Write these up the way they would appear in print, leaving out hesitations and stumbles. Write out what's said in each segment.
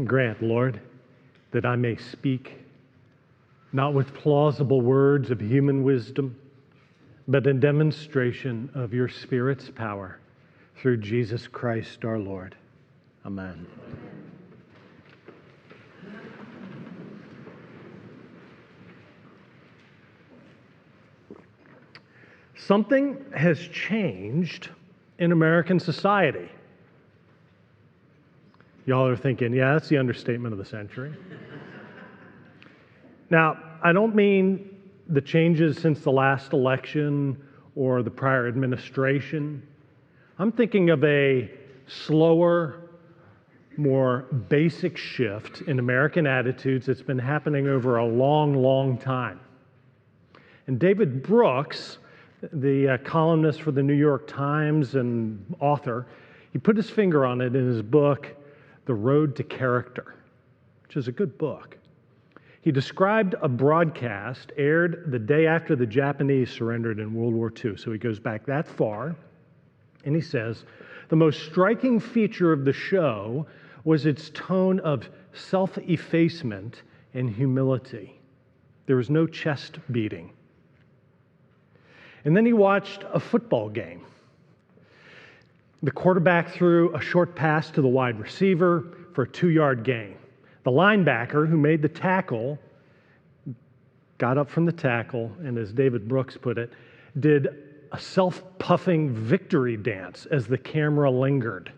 Grant, Lord, that I may speak, not with plausible words of human wisdom, but in demonstration of your Spirit's power through Jesus Christ our Lord. Amen. Something has changed in American society. Y'all are thinking, yeah, that's the understatement of the century. Now, I don't mean the changes since the last election or the prior administration. I'm thinking of a slower, more basic shift in American attitudes that's been happening over a long, long time. And David Brooks, the columnist for the New York Times and author, he put his finger on it in his book, The Road to Character, which is a good book. He described a broadcast aired the day after the Japanese surrendered in World War II. So he goes back that far, and he says, the most striking feature of the show was its tone of self-effacement and humility. There was no chest beating. And then he watched a football game. The quarterback threw a short pass to the wide receiver for a 2-yard gain. The linebacker who made the tackle got up from the tackle and, as David Brooks put it, did a self-puffing victory dance as the camera lingered.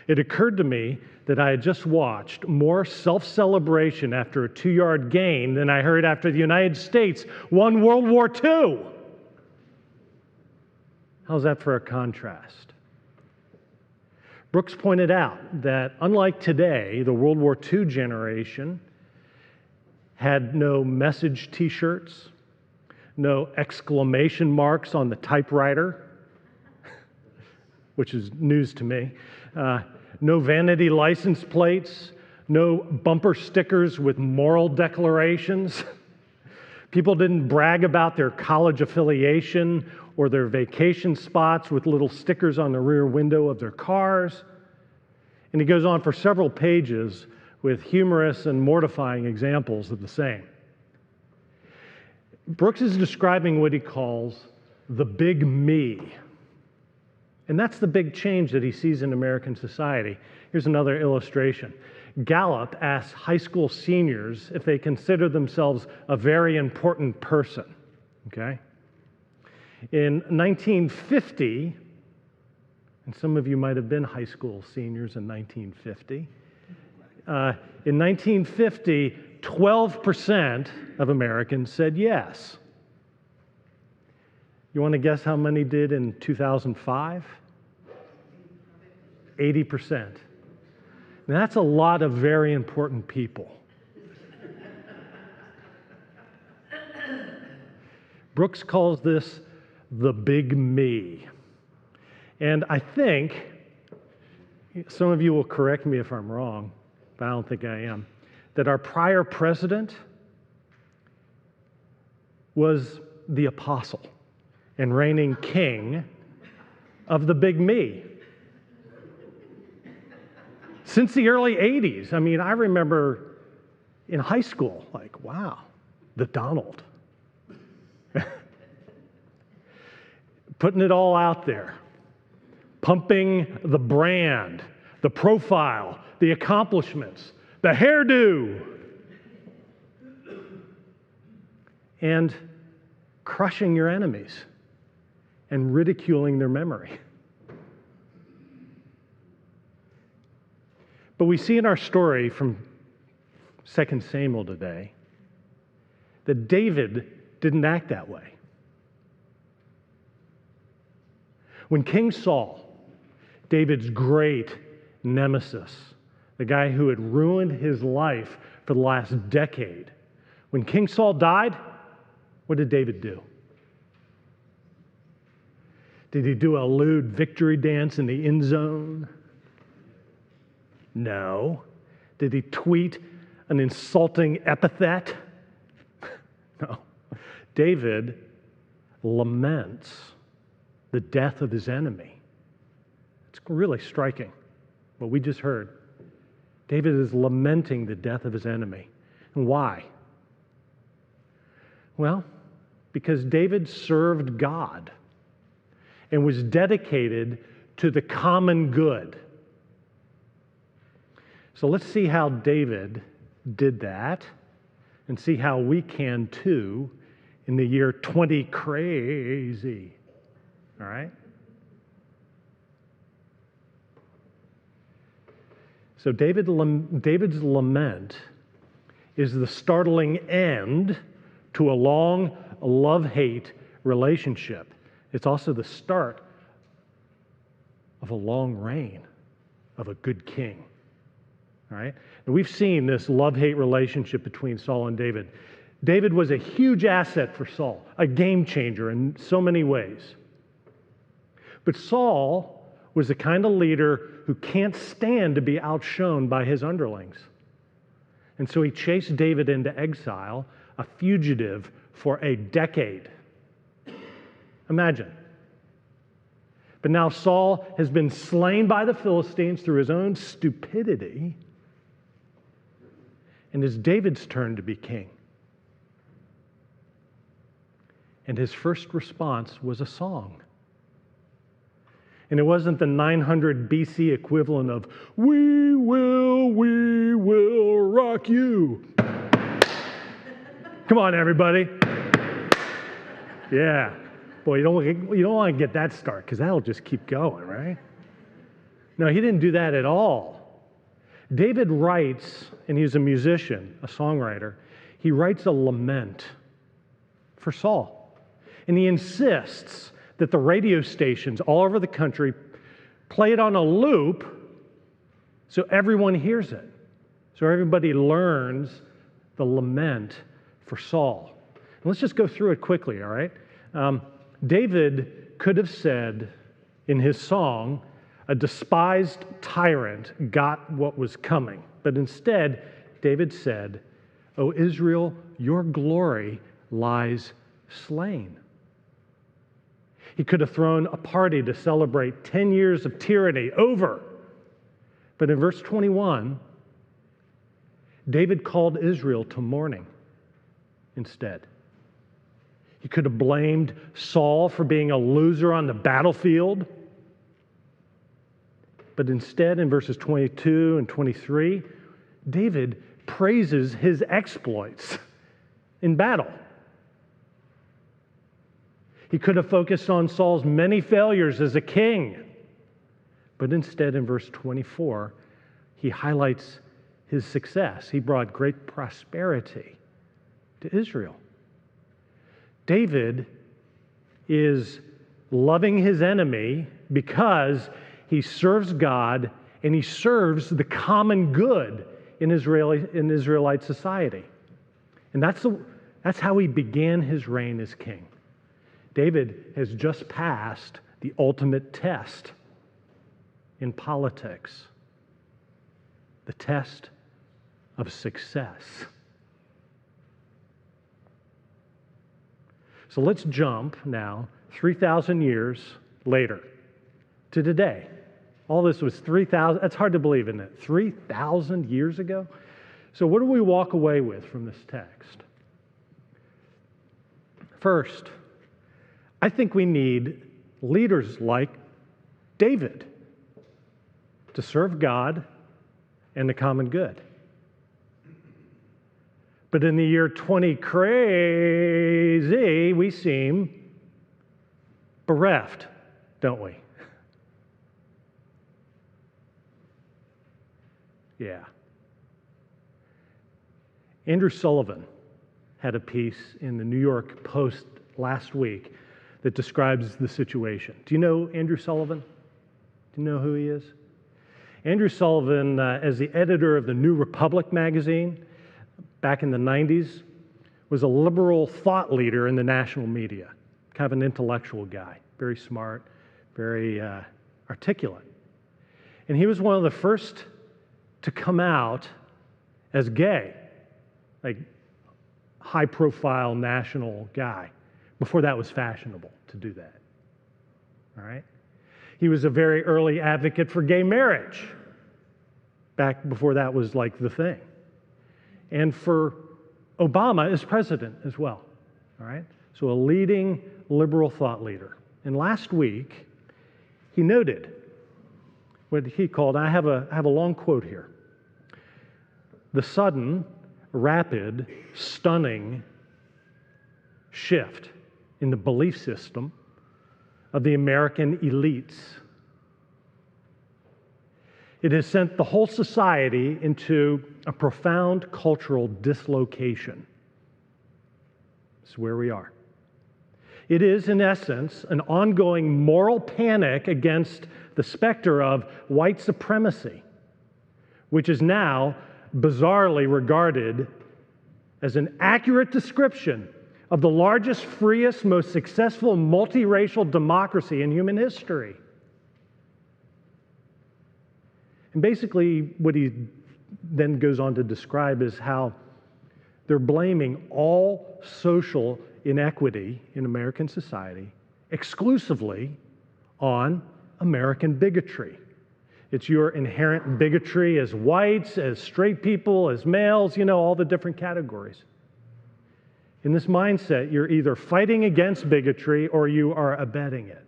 It occurred to me that I had just watched more self-celebration after a 2-yard gain than I heard after the United States won World War II. How's that for a contrast? Brooks pointed out that unlike today, the World War II generation had no message t-shirts, no exclamation marks on the typewriter, which is news to me, no vanity license plates, no bumper stickers with moral declarations. People didn't brag about their college affiliation or their vacation spots with little stickers on the rear window of their cars. And he goes on for several pages with humorous and mortifying examples of the same. Brooks is describing what he calls the big me. And that's the big change that he sees in American society. Here's another illustration. Gallup asks high school seniors if they consider themselves a very important person. Okay? In 1950, and some of you might have been high school seniors in 1950, in 1950, 12% of Americans said yes. You want to guess how many did in 2005? 80%. Now, that's a lot of very important people. Brooks calls this the big me. And I think, some of you will correct me if I'm wrong, but I don't think I am, that our prior president was the apostle and reigning king of the big me. Since the early 80s, I mean, I remember in high school, like, wow, the Donald. Putting it all out there, pumping the brand, the profile, the accomplishments, the hairdo, and crushing your enemies and ridiculing their memory. But we see in our story from 2 Samuel today that David didn't act that way. When King Saul, David's great nemesis, the guy who had ruined his life for the last decade, when King Saul died, what did David do? Did he do a lewd victory dance in the end zone? No. Did he tweet an insulting epithet? No. David laments the death of his enemy. It's really striking what we just heard David is lamenting the death of his enemy. And why? Well, because David served God and was dedicated to the common good. So let's see how David did that and see how we can too in the year 20 crazy. All right? So David's lament is the startling end to a long love-hate relationship. It's also the start of a long reign of a good king. All right? And we've seen this love-hate relationship between Saul and David. David was a huge asset for Saul, a game changer in so many ways. But Saul was the kind of leader who can't stand to be outshone by his underlings. And so he chased David into exile, a fugitive for a decade. Imagine. But now Saul has been slain by the Philistines through his own stupidity, and it's David's turn to be king. And his first response was a song. And it wasn't the 900 BC equivalent of, we will rock you. Come on, everybody. Yeah. Boy, you don't want to get that start because that'll just keep going, right? No, he didn't do that at all. David writes, and he's a musician, a songwriter, he writes a lament for Saul. And he insists that the radio stations all over the country play it on a loop so everyone hears it, so everybody learns the lament for Saul. And let's just go through it quickly, all right? David could have said in his song, a despised tyrant got what was coming. But instead, David said, O Israel, your glory lies slain. He could have thrown a party to celebrate 10 years of tyranny over. But in verse 21, David called Israel to mourning instead. He could have blamed Saul for being a loser on the battlefield. But instead, in verses 22 and 23, David praises his exploits in battle. He could have focused on Saul's many failures as a king. But instead, in verse 24, he highlights his success. He brought great prosperity to Israel. David is loving his enemy because he serves God and he serves the common good in Israelite society. And that's how he began his reign as king. David has just passed the ultimate test in politics, the test of success. So let's jump now 3,000 years later to today. All this was 3,000, that's hard to believe, isn't it? 3,000 years ago? So what do we walk away with from this text? First, I think we need leaders like David to serve God and the common good. But in the year 20 crazy, we seem bereft, don't we? Yeah. Andrew Sullivan had a piece in the New York Post last week that describes the situation. Do you know Andrew Sullivan? Do you know who he is? Andrew Sullivan, as the editor of the New Republic magazine back in the 90s, was a liberal thought leader in the national media, kind of an intellectual guy, very smart, very articulate. And he was one of the first to come out as gay, like high-profile national guy. Before that was fashionable to do that. All right? He was a very early advocate for gay marriage Back before that was like the thing. And for Obama as president as well, all right? So a leading liberal thought leader. And last week, he noted what he called, I have a long quote here, the sudden, rapid, stunning shift in the belief system of the American elites. It has sent the whole society into a profound cultural dislocation. This is where we are. It is, in essence, an ongoing moral panic against the specter of white supremacy, which is now bizarrely regarded as an accurate description of the largest, freest, most successful multiracial democracy in human history. And basically, what he then goes on to describe is how they're blaming all social inequity in American society exclusively on American bigotry. It's your inherent bigotry as whites, as straight people, as males, all the different categories. In this mindset, you're either fighting against bigotry or you are abetting it.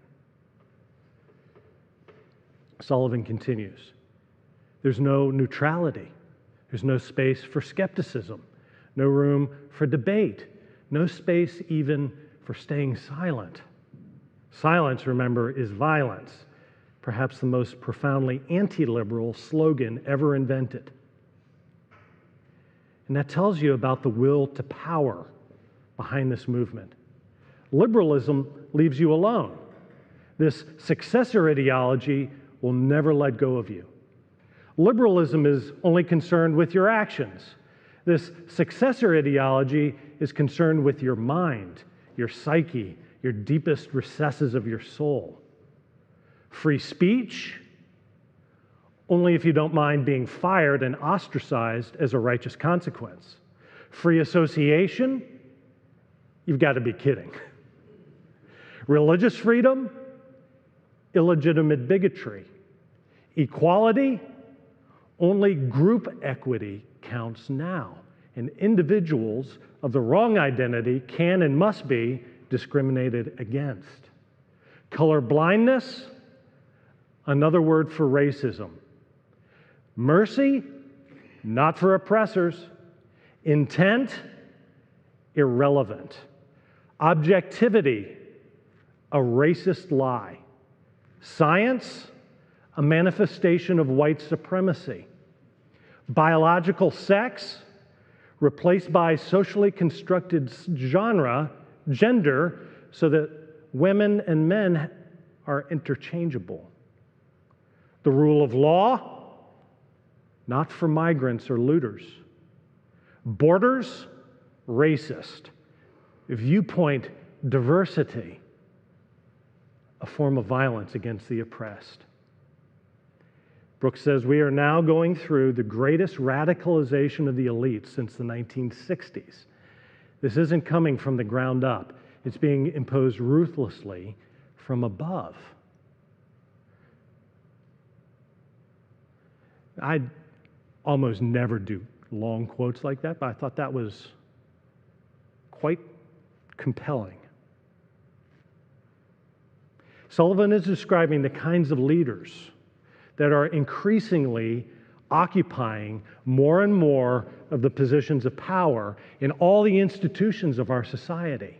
Sullivan continues. There's no neutrality. There's no space for skepticism, no room for debate, no space even for staying silent. Silence, remember, is violence, perhaps the most profoundly anti-liberal slogan ever invented. And that tells you about the will to power behind this movement. Liberalism leaves you alone. This successor ideology will never let go of you. Liberalism is only concerned with your actions. This successor ideology is concerned with your mind, your psyche, your deepest recesses of your soul. Free speech, only if you don't mind being fired and ostracized as a righteous consequence. Free association, you've got to be kidding. Religious freedom, illegitimate bigotry. Equality, only group equity counts now, and individuals of the wrong identity can and must be discriminated against. Color blindness, another word for racism. Mercy, not for oppressors. Intent, irrelevant. Objectivity, a racist lie. Science, a manifestation of white supremacy. Biological sex, replaced by socially constructed gender, so that women and men are interchangeable. The rule of law, not for migrants or looters. Borders, racist. Viewpoint diversity, a form of violence against the oppressed. Brooks says, we are now going through the greatest radicalization of the elites since the 1960s. This isn't coming from the ground up. It's being imposed ruthlessly from above. I almost never do long quotes like that, but I thought that was quite compelling. Sullivan is describing the kinds of leaders that are increasingly occupying more and more of the positions of power in all the institutions of our society.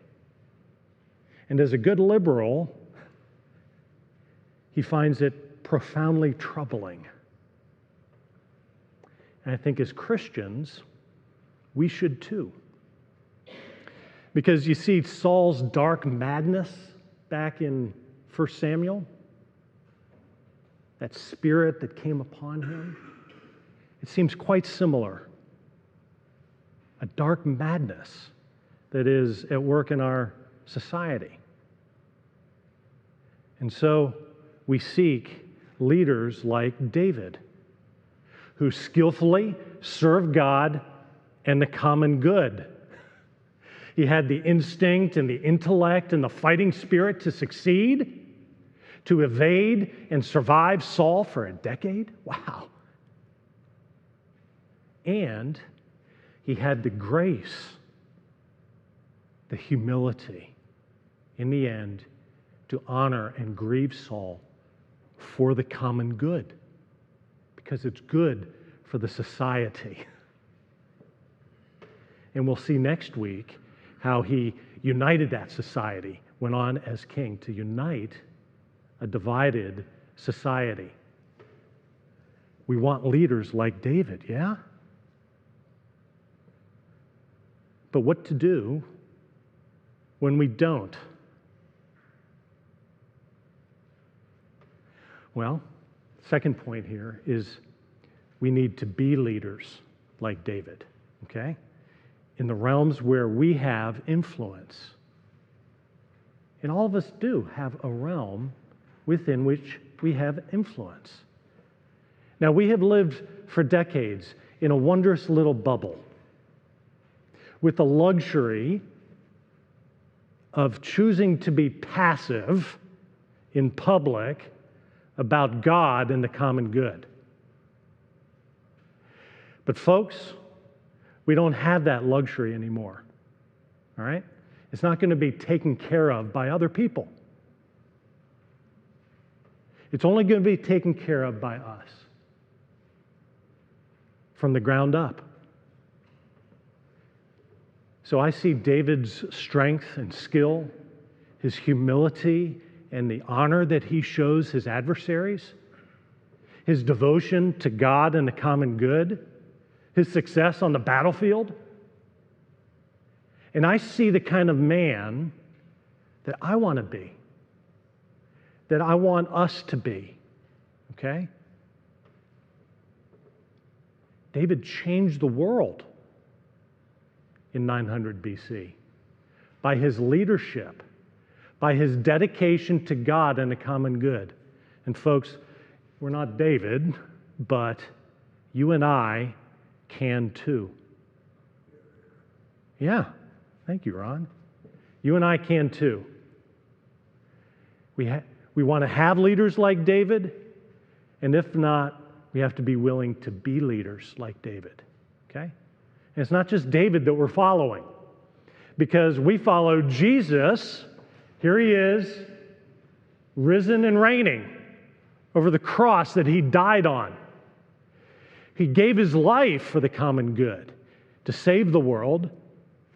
And as a good liberal, he finds it profoundly troubling. And I think as Christians, we should too. Because you see Saul's dark madness back in 1 Samuel, that spirit that came upon him, it seems quite similar. A dark madness that is at work in our society. And so we seek leaders like David, who skillfully served God and the common good. He had the instinct and the intellect and the fighting spirit to succeed, to evade and survive Saul for a decade. Wow. And he had the grace, the humility, in the end, to honor and grieve Saul for the common good, because it's good for the society. And we'll see next week how he united that society, went on as king to unite a divided society. We want leaders like David, yeah? But what to do when we don't? Well, second point here is we need to be leaders like David, okay? In the realms where we have influence. And all of us do have a realm within which we have influence. Now, we have lived for decades in a wondrous little bubble with the luxury of choosing to be passive in public about God and the common good. But folks, we don't have that luxury anymore, all right? It's not going to be taken care of by other people. It's only going to be taken care of by us from the ground up. So I see David's strength and skill, his humility, and the honor that he shows his adversaries, his devotion to God and the common good, his success on the battlefield. And I see the kind of man that I want to be, that I want us to be, okay? David changed the world in 900 BC by his leadership, by his dedication to God and the common good. And folks, we're not David, but you and I can too. Yeah, thank you, Ron. You and I can too. We want to have leaders like David, and if not, we have to be willing to be leaders like David, okay? And it's not just David that we're following, because we follow Jesus. Here he is, risen and reigning over the cross that he died on. He gave his life for the common good, to save the world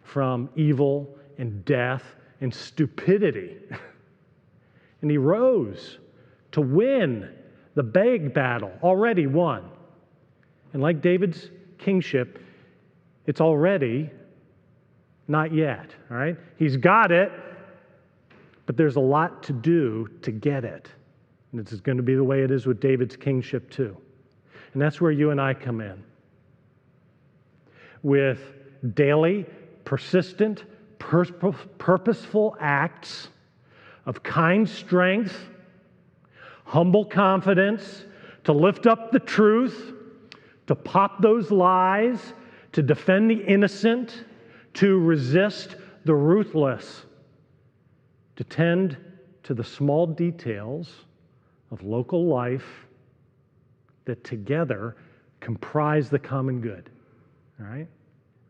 from evil and death and stupidity. And he rose to win the big battle, already won. And like David's kingship, it's already not yet, all right? He's got it, but there's a lot to do to get it. And this is going to be the way it is with David's kingship too. And that's where you and I come in. With daily, persistent, purposeful acts of kind strength, humble confidence, to lift up the truth, to pop those lies, to defend the innocent, to resist the ruthless, to tend to the small details of local life that together comprise the common good. All right?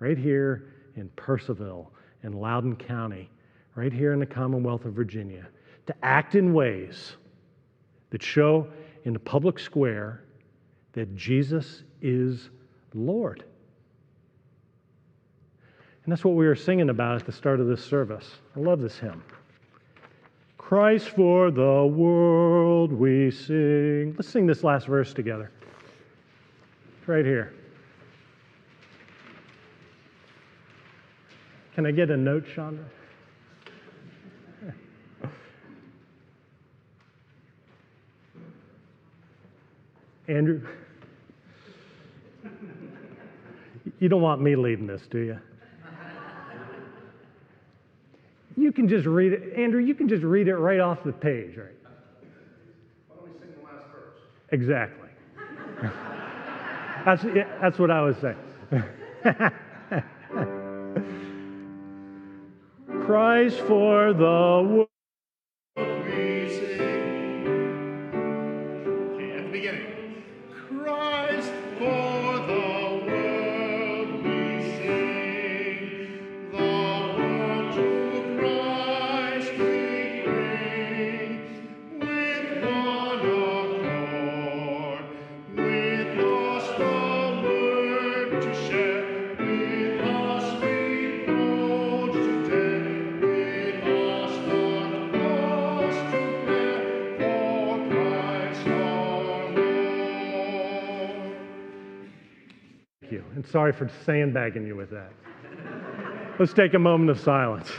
Right here in Purcellville in Loudoun County, right here in the Commonwealth of Virginia, to act in ways that show in the public square that Jesus is Lord. And that's what we were singing about at the start of this service. I love this hymn. Christ for the world we sing. Let's sing this last verse together. It's right here. Can I get a note, Chandra? Andrew, you don't want me leading this, do you? You can just read it. Andrew, you can just read it right off the page, right? Why don't we sing the last verse? Exactly. That's what I was saying. Christ for the world. We sing. Okay, at the beginning. Christ for the world. you. And sorry for sandbagging you with that. Let's take a moment of silence.